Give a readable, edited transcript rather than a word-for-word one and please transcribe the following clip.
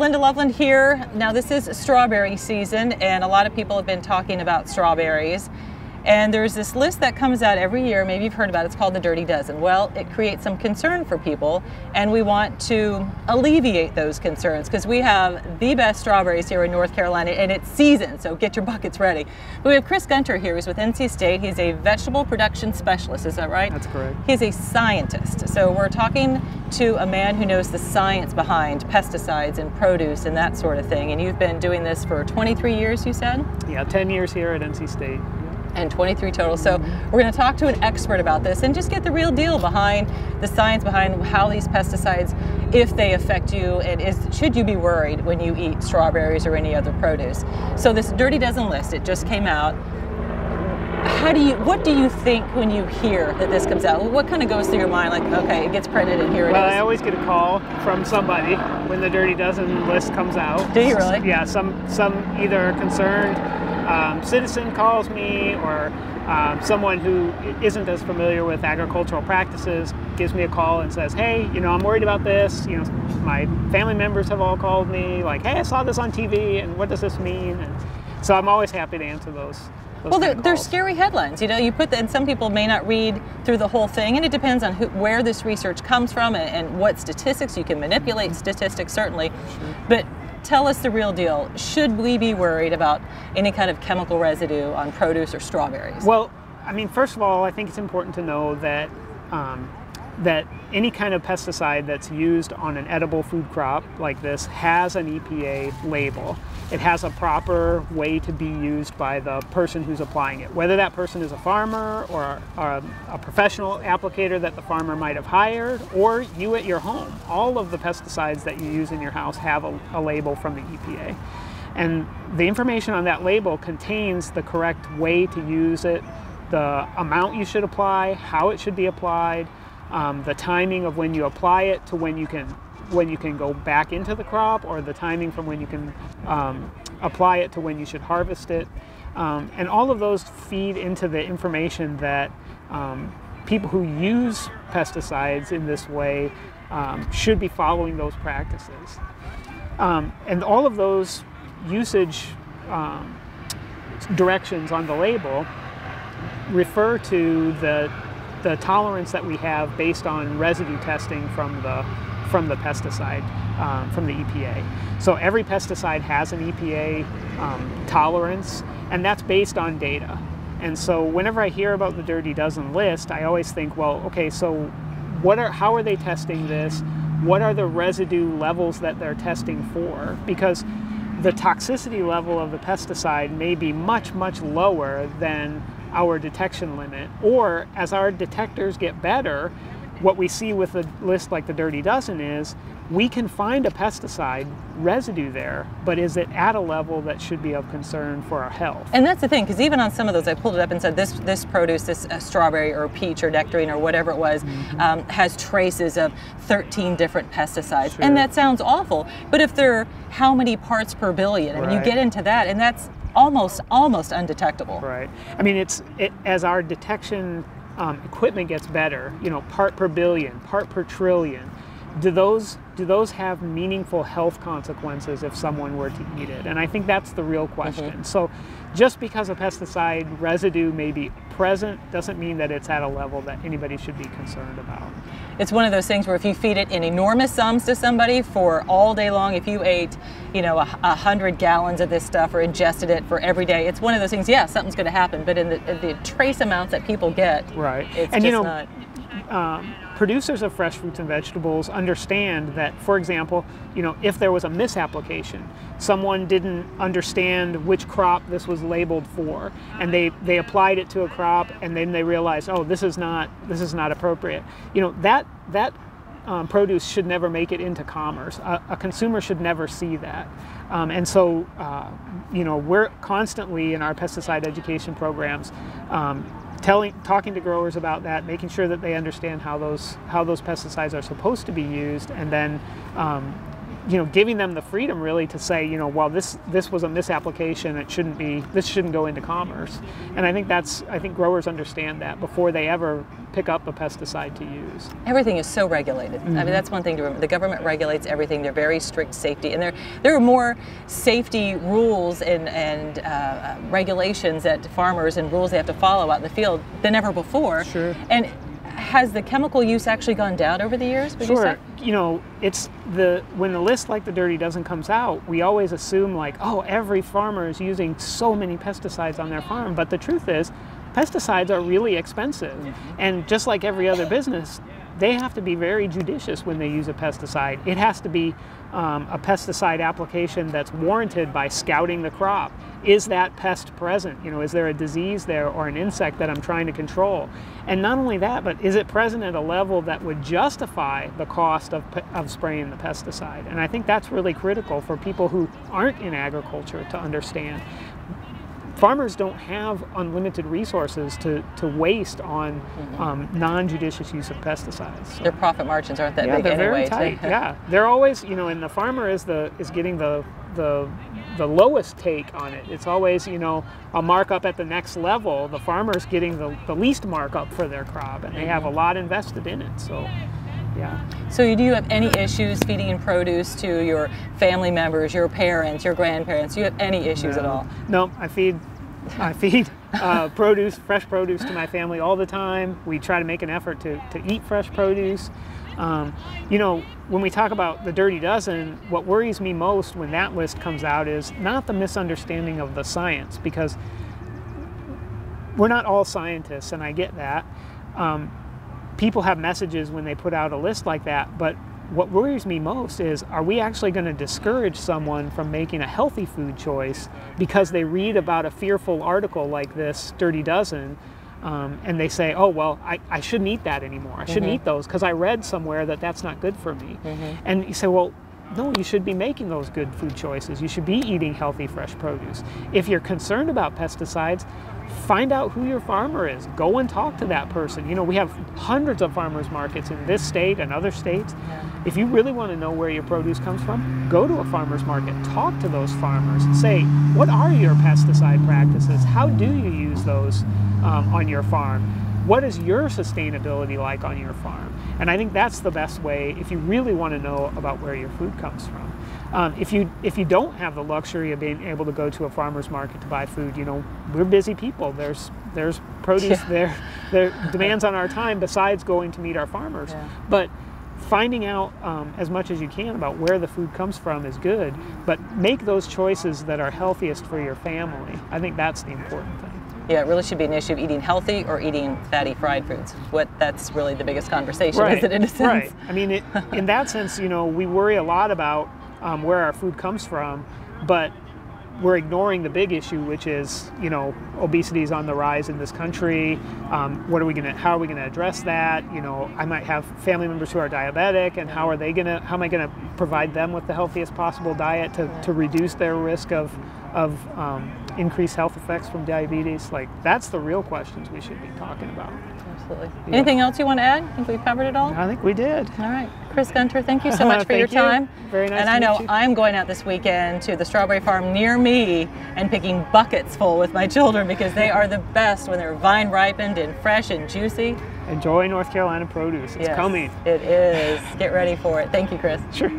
Linda Loveland here. Now this is strawberry season and a lot of people have been talking about strawberries. And there's this list that comes out every year, maybe you've heard about it, it's called the Dirty Dozen. Well, it creates some concern for people and we want to alleviate those concerns because we have the best strawberries here in North Carolina and it's season, so get your buckets ready. But we have Chris Gunter here, who's with NC State. He's a vegetable production specialist, is that right? That's correct. He's a scientist. So we're talking to a man who knows the science behind pesticides and produce and that sort of thing. And you've been doing this for 23 years, you said? Yeah, 10 years here at NC State. And 23 total. So we're going to talk to an expert about this and just get the real deal behind the science behind how these pesticides, if they affect you, and should you be worried when you eat strawberries or any other produce. So this Dirty Dozen list, it just came out. What do you think when you hear that this comes out? What kind of goes through your mind, like, okay, it gets printed and here it is? Well, I always get a call from somebody when the Dirty Dozen list comes out. Do you really? Yeah, some either concerned citizen calls me, or someone who isn't as familiar with agricultural practices gives me a call and says, hey, I'm worried about this. My family members have all called me, like, hey, I saw this on TV, and what does this mean? And so I'm always happy to answer those. Well, they're scary headlines. You put and some people may not read through the whole thing, and it depends on where this research comes from and what statistics. You can manipulate statistics, certainly, but tell us the real deal. Should we be worried about any kind of chemical residue on produce or strawberries? Well, first of all, I think it's important to know that that any kind of pesticide that's used on an edible food crop like this has an EPA label. It has a proper way to be used by the person who's applying it, whether that person is a farmer or a professional applicator that the farmer might have hired, or you at your home. All of the pesticides that you use in your house have a label from the EPA. And the information on that label contains the correct way to use it, the amount you should apply, how it should be applied, the timing of when you apply it to when you can go back into the crop, or the timing from when you can apply it to when you should harvest it. And all of those feed into the information that people who use pesticides in this way should be following those practices. And all of those usage directions on the label refer to the tolerance that we have based on residue testing from the pesticide, from the EPA. So every pesticide has an EPA tolerance, and that's based on data. And so whenever I hear about the Dirty Dozen list, I always think, well, okay, so how are they testing this? What are the residue levels that they're testing for? Because the toxicity level of the pesticide may be much, much lower than our detection limit, or as our detectors get better, what we see with a list like the Dirty Dozen is we can find a pesticide residue there, but is it at a level that should be of concern for our health? And that's the thing, because even on some of those, I pulled it up and said this produce, this strawberry or peach or nectarine or whatever it was, has traces of 13 different pesticides. Sure. And that sounds awful, but if they're how many parts per billion, I mean, you get into that, and that's almost undetectable. Right. As our detection equipment gets better, part per billion, part per trillion, do those have meaningful health consequences if someone were to eat it? And I think that's the real question. So just because a pesticide residue may be present doesn't mean that it's at a level that anybody should be concerned about. It's one of those things where if you feed it in enormous sums to somebody for all day long, if you ate 100 gallons of this stuff or ingested it for every day, it's one of those things, yeah, something's going to happen, but in the trace amounts that people get, it's just not. Producers of fresh fruits and vegetables understand that, for example, if there was a misapplication, someone didn't understand which crop this was labeled for, and they applied it to a crop, and then they realized, oh, this is not appropriate. That produce should never make it into commerce. A consumer should never see that. And so, we're constantly in our pesticide education programs talking to growers about that, making sure that they understand how those pesticides are supposed to be used, and then giving them the freedom really to say, well, this was a misapplication. This shouldn't go into commerce. And I think growers understand that before they ever pick up a pesticide to use. Everything is so regulated. I mean, that's one thing to remember. The government regulates everything. They're very strict safety, and there are more safety rules and regulations that farmers and rules they have to follow out in the field than ever before. Sure. And has the chemical use actually gone down over the years? Sure. It's when the list like the Dirty Dozen comes out, we always assume like, oh, every farmer is using so many pesticides on their farm. But the truth is, pesticides are really expensive. And just like every other business, they have to be very judicious when they use a pesticide. It has to be a pesticide application that's warranted by scouting the crop. Is that pest present? Is there a disease there or an insect that I'm trying to control? And not only that, but is it present at a level that would justify the cost of spraying the pesticide? And I think that's really critical for people who aren't in agriculture to understand. Farmers don't have unlimited resources to waste on non-judicious use of pesticides. So. Their profit margins aren't that big they're anyway. Very tight. Yeah, they're always, and the farmer is getting the lowest take on it. It's always, a markup at the next level. The farmer's getting the least markup for their crop, and they have a lot invested in it. So. Yeah. So do you have any issues feeding in produce to your family members, your parents, your grandparents? Do you have any issues at all? No, I feed produce, fresh produce to my family all the time. We try to make an effort to eat fresh produce. When we talk about the Dirty Dozen, what worries me most when that list comes out is not the misunderstanding of the science, because we're not all scientists, and I get that. People have messages when they put out a list like that, but what worries me most is, are we actually going to discourage someone from making a healthy food choice because they read about a fearful article like this Dirty Dozen, and they say, oh, well, I shouldn't eat that anymore. I shouldn't eat those because I read somewhere that that's not good for me. And you say, well, no, you should be making those good food choices. You should be eating healthy, fresh produce. If you're concerned about pesticides, find out who your farmer is. Go and talk to that person. We have hundreds of farmers markets in this state and other states. If you really want to know where your produce comes from, go to a farmer's market. Talk to those farmers. Say, what are your pesticide practices? How do you use those on your farm? What is your sustainability like on your farm? And I think that's the best way if you really want to know about where your food comes from. If you don't have the luxury of being able to go to a farmer's market to buy food, we're busy people. There's produce there demands on our time besides going to meet our farmers. But finding out as much as you can about where the food comes from is good, but make those choices that are healthiest for your family. I think that's the important thing. Yeah, it really should be an issue of eating healthy or eating fatty fried foods. That's really the biggest conversation, is it, in a sense? Right. I mean, in that sense, we worry a lot about where our food comes from, but we're ignoring the big issue, which is, obesity is on the rise in this country. How are we gonna address that? I might have family members who are diabetic, and how am I gonna provide them with the healthiest possible diet to reduce their risk of increased health effects from diabetes? Like, that's the real questions we should be talking about. Absolutely. Yeah. Anything else you want to add? I think we've covered it all. I think we did. All right. Chris Gunter, thank you so much for your time. Very nice and to I know meet you. I'm going out this weekend to the strawberry farm near me and picking buckets full with my children, because they are the best when they're vine ripened and fresh and juicy. Enjoy North Carolina produce. It's coming. It is. Get ready for it. Thank you, Chris. Sure.